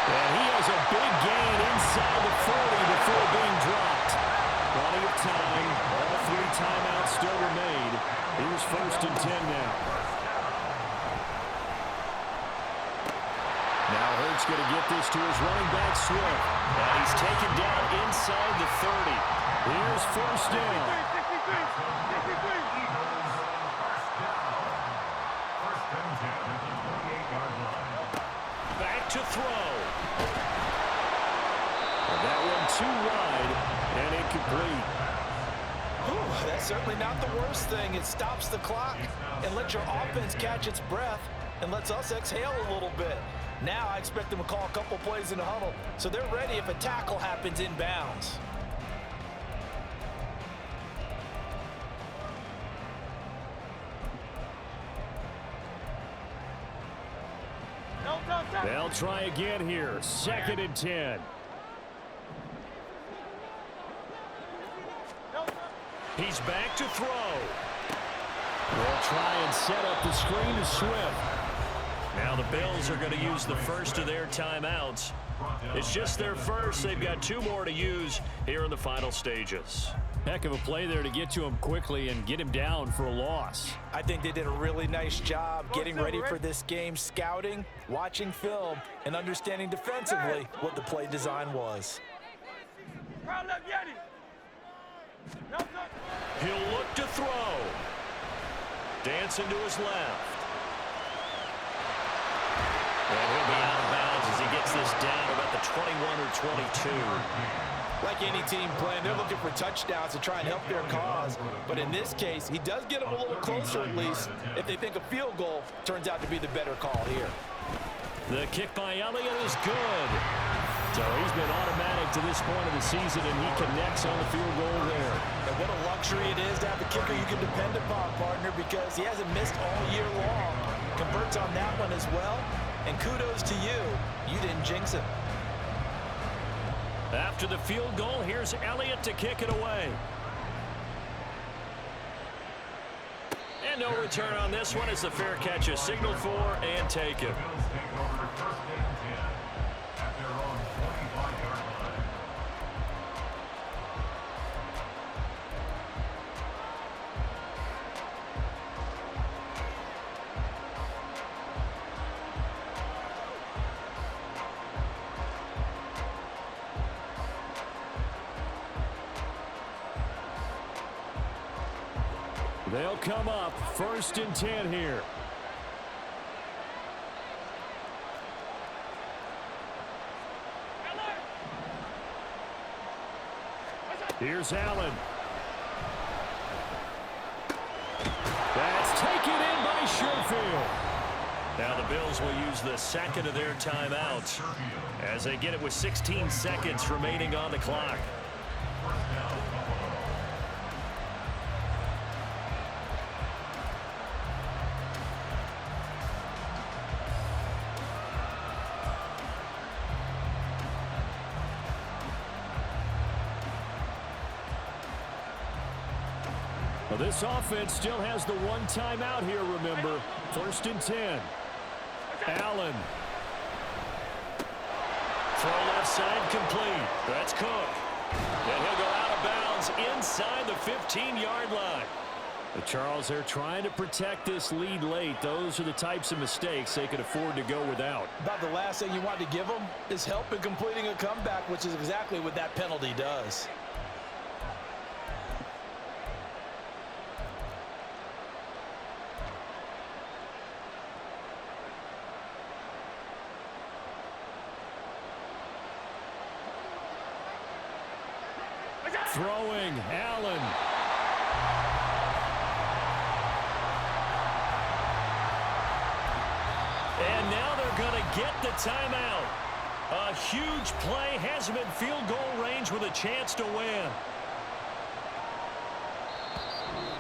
[SPEAKER 3] And he has a big gain inside the 40 before being dropped. Plenty of time. All 3 timeouts still remain. Here's 1st and 10 now. Now Hurts going to get this to his running back Swift.
[SPEAKER 1] And he's taken down inside the 30.
[SPEAKER 3] Here's 1st down.
[SPEAKER 1] Back to throw.
[SPEAKER 3] And that one too wide and incomplete.
[SPEAKER 2] Whew, that's certainly not the worst thing. It stops the clock and lets your offense catch its breath and lets us exhale a little bit. Now I expect them to call a couple plays in the huddle, so they're ready if a tackle happens inbounds.
[SPEAKER 3] They'll try again here. 2nd and 10.
[SPEAKER 1] He's back to throw.
[SPEAKER 3] They'll try and set up the screen to Swift.
[SPEAKER 1] Now the Bills are going to use the first of their timeouts. It's just their first. They've got 2 more to use here in the final stages.
[SPEAKER 3] Heck of a play there to get to him quickly and get him down for a loss.
[SPEAKER 2] I think they did a really nice job getting ready for this game, scouting, watching film, and understanding defensively what the play design was.
[SPEAKER 1] He'll look to throw. Dancing to his left. And he'll be out of bounds as he gets this down about the 21 or 22.
[SPEAKER 2] Like any team playing, they're looking for touchdowns to try and help their cause. But in this case, he does get them a little closer at least if they think a field goal turns out to be the better call here.
[SPEAKER 1] The kick by Elliott is good.
[SPEAKER 3] So he's been automatic to this point of the season, and he connects on the field goal there.
[SPEAKER 2] And what a luxury it is to have a kicker you can depend upon, partner, because he hasn't missed all year long. Converts on that one as well. And kudos to you. You didn't jinx him.
[SPEAKER 1] After the field goal, here's Elliott to kick it away. And no return on this one as the fair catch is signaled for and taken.
[SPEAKER 3] They'll come up 1st and 10 here. Here's Allen. That's taken in by Sherfield.
[SPEAKER 1] Now the Bills will use the second of their timeouts as they get it with 16 seconds remaining on the clock.
[SPEAKER 3] Well, this offense still has the 1 timeout here, remember. 1st and 10. Allen.
[SPEAKER 1] Throw left side complete. That's Cook. And he'll go out of bounds inside the 15-yard line.
[SPEAKER 3] But Charles, they're trying to protect this lead late. Those are the types of mistakes they could afford to go without.
[SPEAKER 2] About the last thing you want to give them is help in completing a comeback, which is exactly what that penalty does.
[SPEAKER 3] Throwing, Allen.
[SPEAKER 1] And now they're going to get the timeout. A huge play has him in field goal range with a chance to win.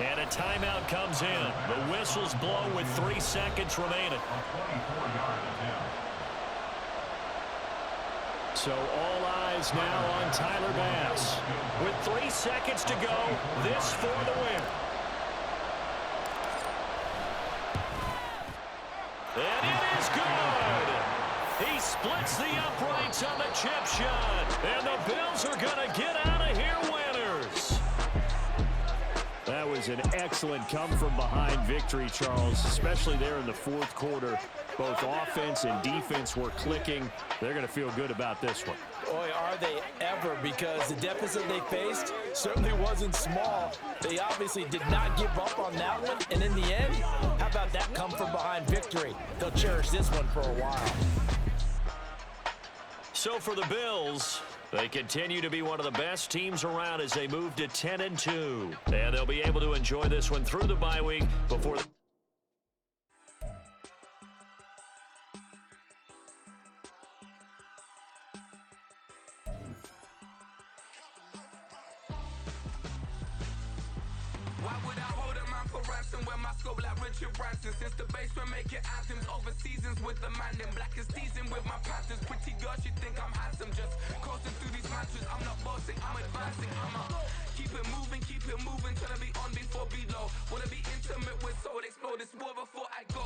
[SPEAKER 1] And a timeout comes in. The whistles blow with 3 seconds remaining.
[SPEAKER 3] So all eyes now on Tyler Bass.
[SPEAKER 1] With 3 seconds to go, this for the win. And it is good. He splits the uprights on the chip shot. And the Bills are going to get out of here winners.
[SPEAKER 3] That was an excellent come-from-behind victory, Charles, especially there in the 4th quarter. Both offense and defense were clicking. They're going to feel good about this one.
[SPEAKER 2] Boy, are they ever, because the deficit they faced certainly wasn't small. They obviously did not give up on that one, and in the end, how about that come-from-behind victory? They'll cherish this one for a while.
[SPEAKER 1] So for the Bills, they continue to be one of the best teams around as they move to 10-2. And they'll be able to enjoy this one through the bye week before the
[SPEAKER 6] Why would I hold a man for ransom when my scope like Richard Branson? Since the basement making anthems over seasons with the man, them black is teasing with my Panthers. Pretty girl, she think I'm handsome, just coasting through these mantras. I'm not bossing, I'm advancing, keep it moving, trying to be on before below. Wanna be intimate with soul, explode this war before I go.